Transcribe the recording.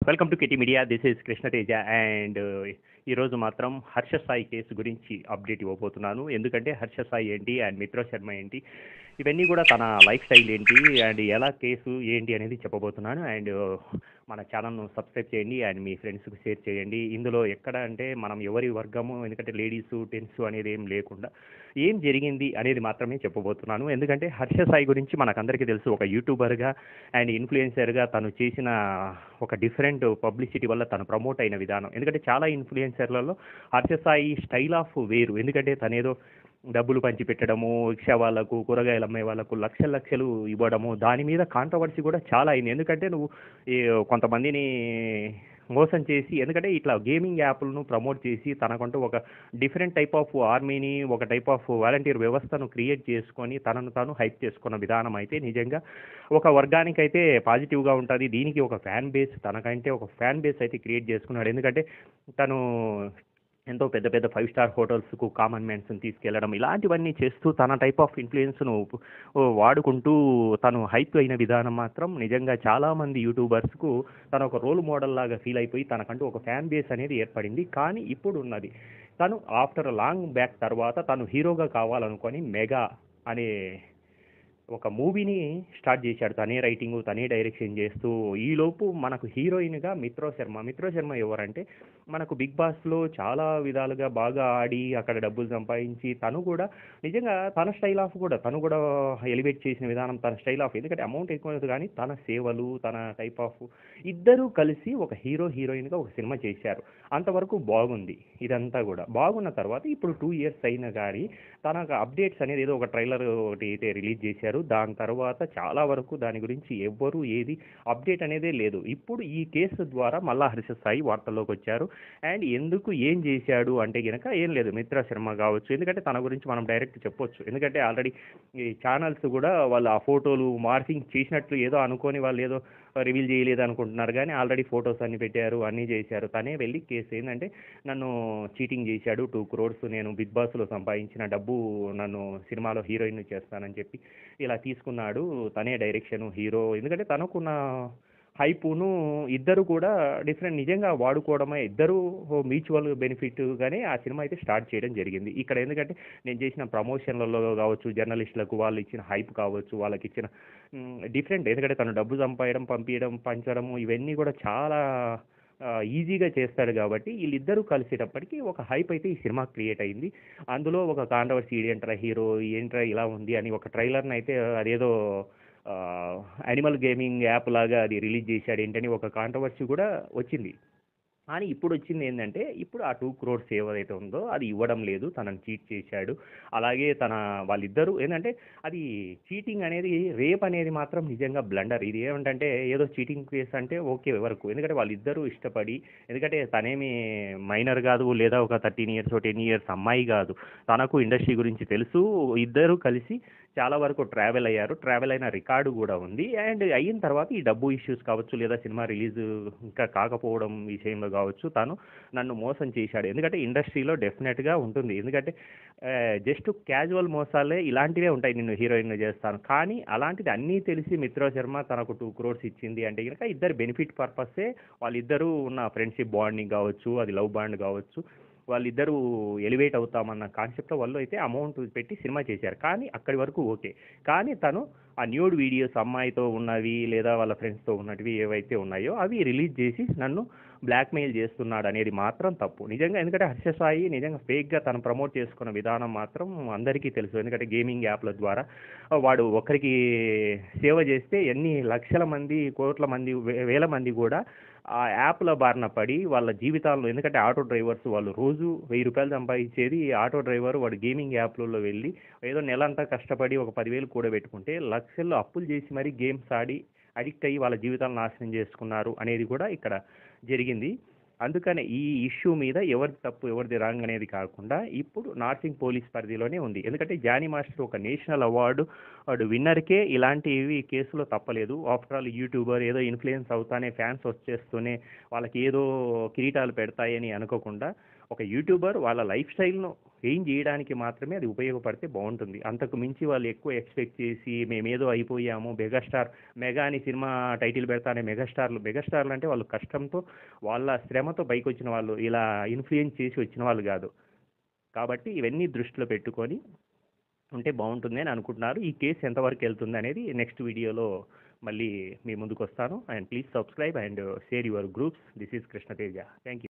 Welcome to KT media. This is Krishna Teja and ఈరోజు మాత్రం Harsha Sai case గురించి అప్డేట్ ఇవ్వబోతున్నాను. ఎందుకంటే హర్ష సాయి ఏంటి అండ్ మిత్ర శర్మ ఏంటి, ఇవన్నీ కూడా తన లైఫ్ స్టైల్ ఏంటి అండ్ ఎలా కేసు ఏంటి అనేది చెప్పబోతున్నాను. అండ్ మన ఛానల్ను సబ్స్క్రైబ్ చేయండి అండ్ మీ ఫ్రెండ్స్కి షేర్ చేయండి. ఇందులో ఎక్కడ అంటే మనం ఎవరి వర్గము, ఎందుకంటే లేడీస్ టెన్స్ అనేది ఏం లేకుండా ఏం జరిగింది అనేది మాత్రమే చెప్పబోతున్నాను. ఎందుకంటే హర్ష సాయి గురించి మనకందరికీ తెలుసు, ఒక యూట్యూబర్గా అండ్ ఇన్ఫ్లుయెన్సర్గా తను చేసిన ఒక డిఫరెంట్ పబ్లిసిటీ వల్ల తను ప్రమోట్ అయిన విధానం. ఎందుకంటే చాలా ఇన్ఫ్లుయెన్సర్లలో హర్ష సాయి స్టైల్ ఆఫ్ వేరు. ఎందుకంటే తనేదో డబ్బులు పంచిపెట్టడము, రిక్షా వాళ్ళకు, కూరగాయలు అమ్మే వాళ్ళకు లక్షలు లక్షలు ఇవ్వడము, దాని మీద కాంట్రవర్సీ కూడా చాలా అయింది. ఎందుకంటే నువ్వు కొంతమందిని మోసం చేసి, ఎందుకంటే ఇట్లా గేమింగ్ యాప్లను ప్రమోట్ చేసి తనకంటూ ఒక డిఫరెంట్ టైప్ ఆఫ్ ఆర్మీని, ఒక టైప్ ఆఫ్ వాలంటీర్ వ్యవస్థను క్రియేట్ చేసుకొని తనను తాను హైప్ చేసుకున్న విధానం అయితే నిజంగా ఒక వర్గానికైతే పాజిటివ్గా ఉంటుంది. దీనికి ఒక ఫ్యాన్ బేస్, తనకంటే ఒక ఫ్యాన్ బేస్ అయితే క్రియేట్ చేసుకున్నాడు. ఎందుకంటే తను ఎంతో పెద్ద పెద్ద 5 స్టార్ హోటల్స్కు కామన్ మ్యాన్స్ని తీసుకెళ్లడం, ఇలాంటివన్నీ చేస్తూ తన టైప్ ఆఫ్ ఇన్ఫ్లుయెన్స్ను వాడుకుంటూ తను హైప్ అయిన విధానం మాత్రం నిజంగా చాలామంది యూట్యూబర్స్కు తను ఒక రోల్ మోడల్ లాగా ఫీల్ అయిపోయి తనకంటూ ఒక ఫ్యాన్ బేస్ అనేది ఏర్పడింది. కానీ ఇప్పుడు ఉన్నది తను ఆఫ్టర్ లాంగ్ బ్యాక్ తర్వాత తను హీరోగా కావాలనుకొని మెగా అనే ఒక మూవీని స్టార్ట్ చేశాడు. తనే రైటింగ్, తనే డైరెక్షన్ చేస్తూ. ఈలోపు మనకు హీరోయిన్గా మిత్ర శర్మ ఎవరంటే మనకు బిగ్ బాస్లో చాలా విధాలుగా బాగా ఆడి అక్కడ డబ్బులు సంపాదించి తను కూడా నిజంగా తన స్టైల్ ఆఫ్ కూడా తను కూడా ఎలివేట్ చేసిన విధానం, తన స్టైల్ ఆఫ్, ఎందుకంటే అమౌంట్ ఎక్కువ కానీ తన సేవలు, తన టైప్ ఆఫ్, ఇద్దరూ కలిసి ఒక హీరోయిన్గా ఒక సినిమా చేశారు. అంతవరకు బాగుంది. ఇదంతా కూడా బాగున్న తర్వాత ఇప్పుడు 2 years అయినా కానీ తనకు అప్డేట్స్ అనేది ఏదో ఒక ట్రైలర్ ఒకటి అయితే రిలీజ్ చేశారు. దాని తర్వాత చాలా వరకు దాని గురించి ఎవ్వరూ ఏది అప్డేట్ అనేదే లేదు. ఇప్పుడు ఈ కేసు ద్వారా మళ్ళా హర్ష సాయి వార్తల్లోకి వచ్చారు. అండ్ ఎందుకు ఏం చేశాడు అంటే కనుక ఏం లేదు, మిత్ర శర్మ కావచ్చు, ఎందుకంటే తన గురించి మనం డైరెక్ట్ చెప్పొచ్చు. ఎందుకంటే ఆల్రెడీ ఈ ఛానల్స్ కూడా వాళ్ళు ఆ ఫోటోలు మార్ఫింగ్ చేసినట్లు ఏదో అనుకొని వాళ్ళు ఏదో రివీల్ చేయలేదు అనుకుంటున్నారు, కానీ ఆల్రెడీ ఫొటోస్ అన్ని పెట్టారు, అన్నీ చేశారు. తనే వెళ్ళి కేసు ఏంటంటే నన్ను చీటింగ్ చేశాడు, 2 crores నేను బిగ్ బాస్లో సంపాదించిన డబ్బు నన్ను సినిమాలో హీరోయిన్ చేస్తానని చెప్పి ఇలా తీసుకున్నాడు. తనే డైరెక్షన్, హీరో, ఎందుకంటే తనకున్న హైపును ఇద్దరు కూడా డిఫరెంట్ నిజంగా వాడుకోవడమే, ఇద్దరు మ్యూచువల్ బెనిఫిట్గానే ఆ సినిమా అయితే స్టార్ట్ చేయడం జరిగింది. ఇక్కడ ఎందుకంటే నేను చేసిన ప్రమోషన్లలో కావచ్చు, జర్నలిస్టులకు వాళ్ళు ఇచ్చిన హైప్ కావచ్చు, వాళ్ళకి ఇచ్చిన డిఫరెంట్, ఎందుకంటే తను డబ్బు సంపాదడం, పంపించడం, పంచడము ఇవన్నీ కూడా చాలా ఈజీగా చేస్తాడు. కాబట్టి వీళ్ళిద్దరూ కలిసేటప్పటికి ఒక హైప్ అయితే ఈ సినిమా క్రియేట్ అయింది. అందులో ఒక కాంట్రవర్సీ, ఏంట్రా హీరో, ఏంట్రా ఇలా ఉంది అని ఒక ట్రైలర్ని అయితే అదేదో యానిమల్ గేమింగ్ యాప్ లాగా అది రిలీజ్ చేశాడు ఏంటని ఒక కాంట్రవర్సీ కూడా వచ్చింది. కానీ ఇప్పుడు వచ్చింది ఏంటంటే ఇప్పుడు ఆ 2 crores ఏదైతే ఉందో అది ఇవ్వడం లేదు, తనని చీట్ చేశాడు. అలాగే వాళ్ళిద్దరూ ఏంటంటే అది చీటింగ్ అనేది, రేప్ అనేది మాత్రం నిజంగా బ్లండర్. ఇది ఏమంటే ఏదో చీటింగ్ కేసు అంటే ఓకే వరకు, ఎందుకంటే వాళ్ళిద్దరూ ఇష్టపడి, ఎందుకంటే తనేమి మైనర్ కాదు, లేదా ఒక 13 years 10 years అమ్మాయి కాదు, తనకు ఇండస్ట్రీ గురించి తెలుసు. ఇద్దరు కలిసి చాలా వరకు ట్రావెల్ అయ్యారు, ట్రావెల్ అయిన రికార్డు కూడా ఉంది. అండ్ అయిన తర్వాత ఈ డబ్బు ఇష్యూస్ కావచ్చు, లేదా సినిమా రిలీజ్ ఇంకా కాకపోవడం విషయంలో కావచ్చు, తను నన్ను మోసం చేశాడు. ఎందుకంటే ఇండస్ట్రీలో డెఫినెట్గా ఉంటుంది, ఎందుకంటే జస్ట్ క్యాజువల్ మోసాలే ఇలాంటివే ఉంటాయి, నిన్ను హీరోయిన్గా చేస్తాను. కానీ అలాంటిది అన్నీ తెలిసి మిత్ర శర్మ తనకు 2 crores ఇచ్చింది అంటే కనుక ఇద్దరు బెనిఫిట్ పర్పసే, వాళ్ళిద్దరూ ఉన్న ఫ్రెండ్షిప్ బాండింగ్ కావచ్చు, అది లవ్ బాండ్ కావచ్చు, వాళ్ళిద్దరూ ఎలివేట్ అవుతామన్న కాన్సెప్ట్లో వాళ్ళు అయితే అమౌంట్ పెట్టి సినిమా చేశారు. కానీ అక్కడి వరకు ఓకే. కానీ తను ఆ న్యూడ్ వీడియోస్ అమ్మాయితో ఉన్నవి లేదా వాళ్ళ ఫ్రెండ్స్తో ఉన్నటివి ఏవైతే ఉన్నాయో అవి రిలీజ్ చేసి నన్ను బ్లాక్మెయిల్ చేస్తున్నాడు అనేది మాత్రం తప్పు నిజంగా. ఎందుకంటే హర్ష సాయి నిజంగా ఫేక్గా తను ప్రమోట్ చేసుకున్న విధానం మాత్రం అందరికీ తెలుసు. ఎందుకంటే గేమింగ్ యాప్ల ద్వారా వాడు ఒకరికి సేవ చేస్తే ఎన్ని లక్షల మంది, కోట్ల మంది, వేల మంది కూడా ఆ యాప్ల బారిన పడి వాళ్ళ జీవితాల్లో, ఎందుకంటే ఆటో డ్రైవర్స్ వాళ్ళు రోజు 1000 రూపాయలు సంపాదించేది ఆటో డ్రైవర్, వాడు గేమింగ్ యాప్లలో వెళ్ళి ఏదో నెలంతా కష్టపడి ఒక 10,000 కూడబెట్టుకుంటే లక్షల్లో అప్పులు చేసి మరీ గేమ్స్ ఆడి అడిక్ట్ అయ్యి వాళ్ళ జీవితాలను నాశనం చేసుకున్నారు అనేది కూడా ఇక్కడ జరిగింది. అందుకనే ఈ ఇష్యూ మీద ఎవరిది తప్పు ఎవరిది రాంగ్ అనేది కాకుండా ఇప్పుడు నార్సింగ్ పోలీస్ పరిధిలోనే ఉంది. ఎందుకంటే జానీ మాస్టర్ ఒక నేషనల్ అవార్డు వాడు విన్నర్కే ఇలాంటివి కేసులో తప్పలేదు. ఆఫ్టర్ ఆల్ యూట్యూబర్ ఏదో ఇన్ఫ్లుయెన్స్ అవుతానే ఫ్యాన్స్ వచ్చేస్తూనే వాళ్ళకి ఏదో కిరీటాలు పెడతాయని అనుకోకుండా ఒక యూట్యూబర్ వాళ్ళ లైఫ్ స్టైల్ను ఎయిమ్ చేయడానికి మాత్రమే అది ఉపయోగపడితే బాగుంటుంది. అంతకు మించి వాళ్ళు ఎక్కువ ఎక్స్పెక్ట్ చేసి మేమేదో అయిపోయాము మెగాస్టార్, మెగా అని సినిమా టైటిల్ పెడతానే మెగాస్టార్లు అంటే వాళ్ళు కష్టంతో వాళ్ళ శ్రమతో పైకొచ్చిన వాళ్ళు, ఇలా ఇన్ఫ్లుయెన్స్ చేసి వచ్చిన వాళ్ళు కాదు. కాబట్టి ఇవన్నీ దృష్టిలో పెట్టుకొని ఉంటే బాగుంటుంది అని అనుకుంటున్నారు. ఈ కేసు ఎంతవరకు వెళ్తుంది అనేది నెక్స్ట్ వీడియోలో మళ్ళీ మీ ముందుకు వస్తాను. And please subscribe and share your groups. This is Krishna Teja. Thank you.